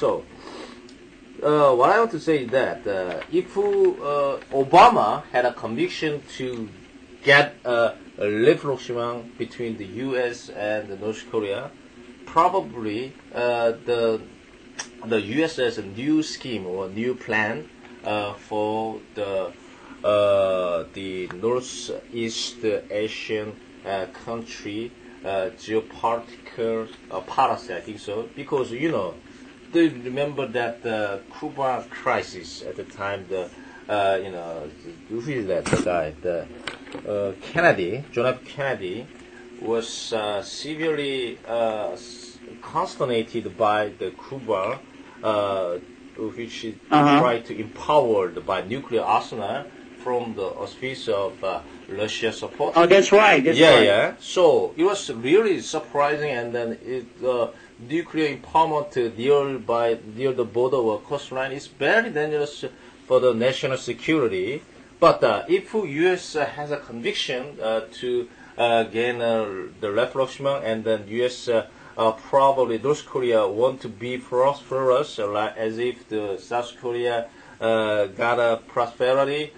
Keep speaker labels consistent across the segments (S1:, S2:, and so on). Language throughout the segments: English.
S1: So, what I want to say is that if Obama had a conviction to get a rapprochement between the U.S. and North Korea, probably the U.S. has a new scheme or new plan for the Northeast Asian country geopolitical policy. I think so, because do you remember that the Cuba crisis at the time? Who is that? The guy, Kennedy, John F. Kennedy, was severely consternated by the Cuba, which is tried to empowered by nuclear arsenal from the auspice of Russia support.
S2: Oh, that's right. That's right.
S1: Yeah. So it was really surprising, and then nuclear empowerment near the border or coastline is very dangerous for the national security. But if U.S. has a conviction to gain the rapprochement, and then U.S. Probably North Korea want to be prosperous, as if the South Korea got a prosperity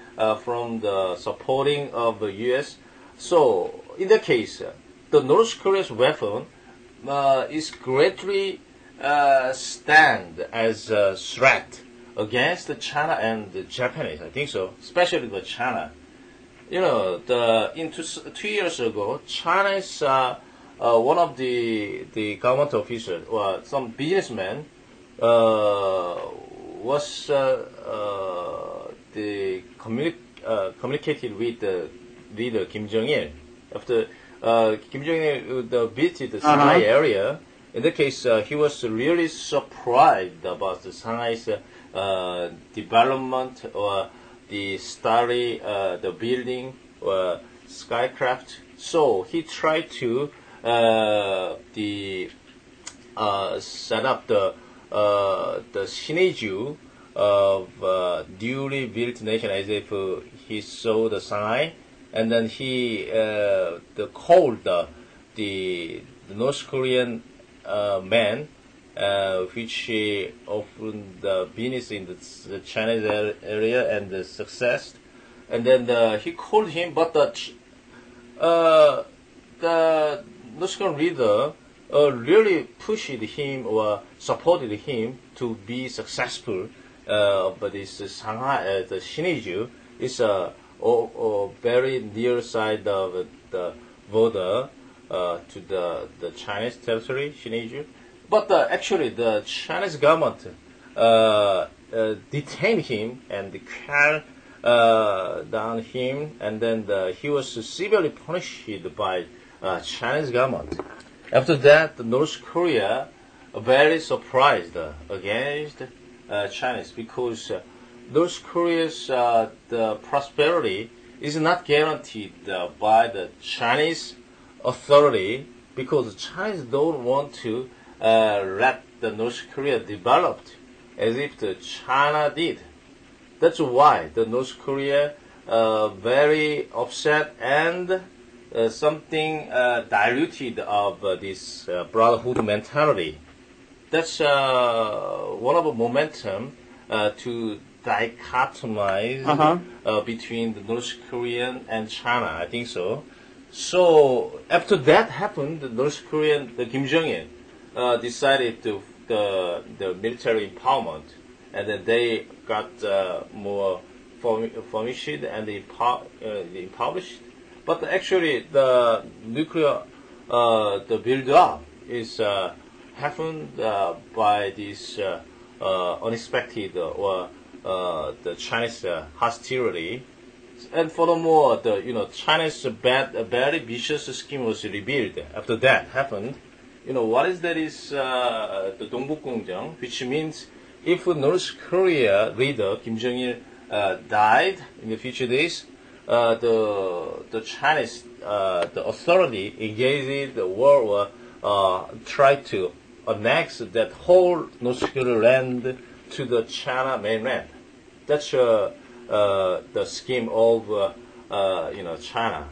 S1: from the supporting of the U.S. So in that case, the North Korea's weapon is greatly stand as a threat against China and the Japanese. I think so, especially the China. 2 years ago, China's one of the government officials or some businessman was communicated with the leader Kim Jong-il after Kim Jong-il visited the Shanghai area. In that case, he was really surprised about the Shanghai's development or the study, the building or skycraft. So he tried to set up the Siniju of newly built nation as if he saw the Shanghai, and then he called the North Korean man, which opened the business in the Chinese area and the success, and then he called him, but the North Korean leader really pushed him or supported him to be successful. But this Shanghai, the Siniju, is a very near side of the border to the Chinese territory, Siniju. But actually, the Chinese government detained him and cracked down him, and then he was severely punished by Chinese government. After that, North Korea very surprised against Chinese, because North Korea's the prosperity is not guaranteed by the Chinese authority, because the Chinese don't want to let the North Korea develop as if the China did. That's why the North Korea very upset and something diluted of this brotherhood mentality. That's one of the momentum to dichotomize between the North Korean and China. I think so. So after that happened, the North Korean, the Kim Jong-il, decided to the military empowerment, and then they got more furnished and impoverished. But actually, the nuclear the build-up is happened by this unexpected or the Chinese hostility. And furthermore, China's very vicious scheme was revealed. After that happened, what is that is the 동북공정, which means if North Korea leader Kim Jong-il died in the future days, the Chinese the authority engaged the war or tried to annex that whole North Korea land to the China mainland. That's the scheme of China,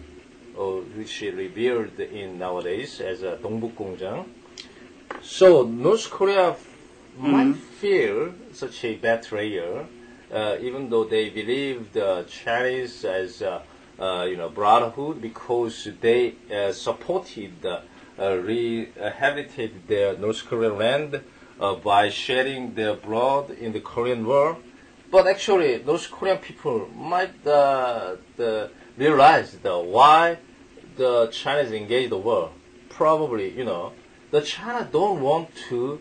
S1: which is revealed in nowadays as a 동북공정. So North Korea might feel such a betrayal, even though they believe the Chinese as brotherhood, because they supported, rehabilitated their North Korean land by shedding their blood in the Korean War. But actually, North Korean people might realize why the Chinese engaged the war. Probably, the China don't want to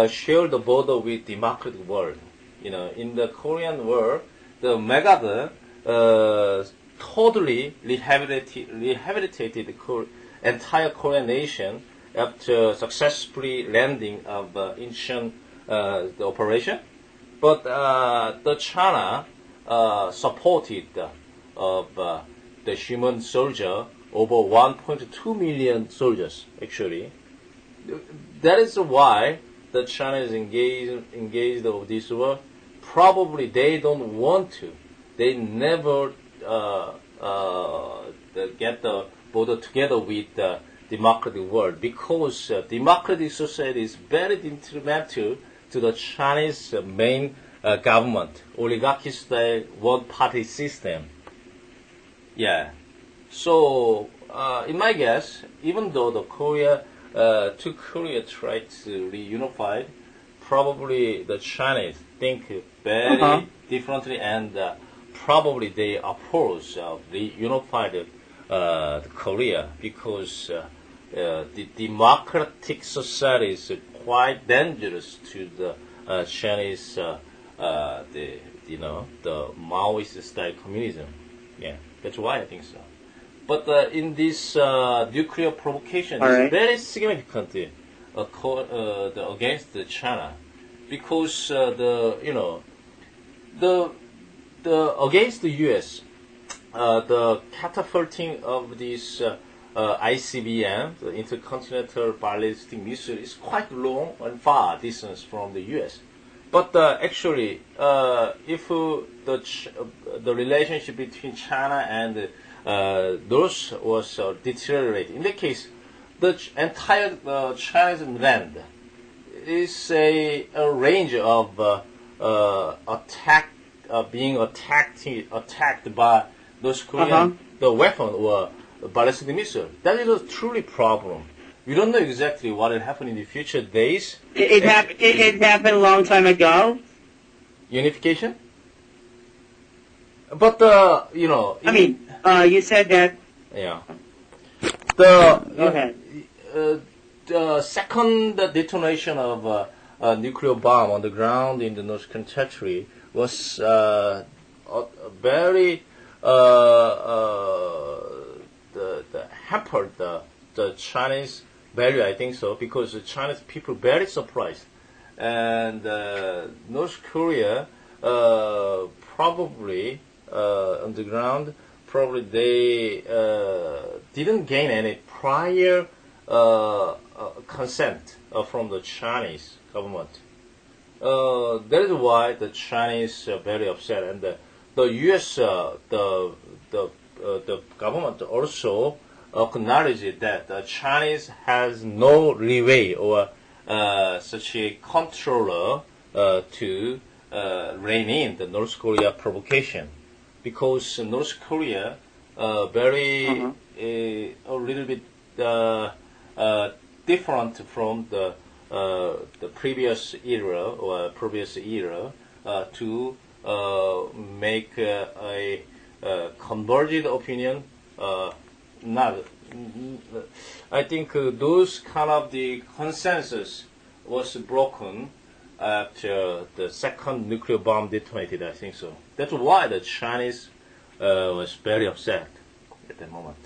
S1: share the border with democratic world. In the Korean War, the Megad totally rehabilitated the entire Korean nation after successfully landing of Incheon the operation. But the China supported the human soldier, over 1.2 million soldiers actually. That is why the China is engaged of this war. Probably they don't want to. They never get the border together with the democratic world, because democratic society is very detrimental to the Chinese main government, oligarchy style one-party system. Yeah. So, in my guess, even though two Korea tried to reunify, probably the Chinese think very differently, and probably they oppose reunified Korea, because the democratic society is quite dangerous to the Chinese, the Maoist style communism. Yeah, that's why I think so. But in this nuclear provocation, it's very significant against China, because against the U.S. The catapulting of this ICBM, the intercontinental ballistic missile, is quite long and far distance from the U.S. But actually, if the relationship between China and North was deteriorating, in that case, the entire Chinese land is a range of being attacked by North Korean the weapon or ballistic missile. That is a truly problem. We don't know exactly what will happen in the future days.
S2: It happened a long time ago.
S1: Unification? But
S2: you said that.
S1: Yeah.
S2: Go ahead.
S1: The second detonation of a nuclear bomb on the ground in the North Korean territory was very hampered the Chinese value, I think so, because the Chinese people very surprised, and North Korea probably on the ground, probably they didn't gain any prior consent from the Chinese government. That is why the Chinese are very upset, and the U.S. The government also acknowledged that the Chinese has no leeway or such a controller to rein in the North Korea provocation, because North Korea very a little bit different from the previous era to make a convergent opinion. I think those kind of the consensus was broken after the second nuclear bomb detonated, I think so. That's why the Chinese was very upset at that moment.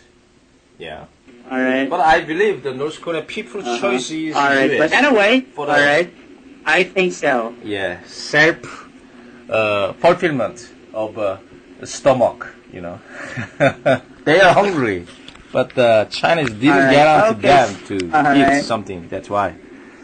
S1: Yeah.
S2: All right.
S1: But I believe the North Korean people's choice is
S2: all right.
S1: US.
S2: But anyway, all right. I think so.
S1: Yeah, self fulfillment of stomach. They are hungry, but the Chinese didn't guarantee them to eat something. That's why.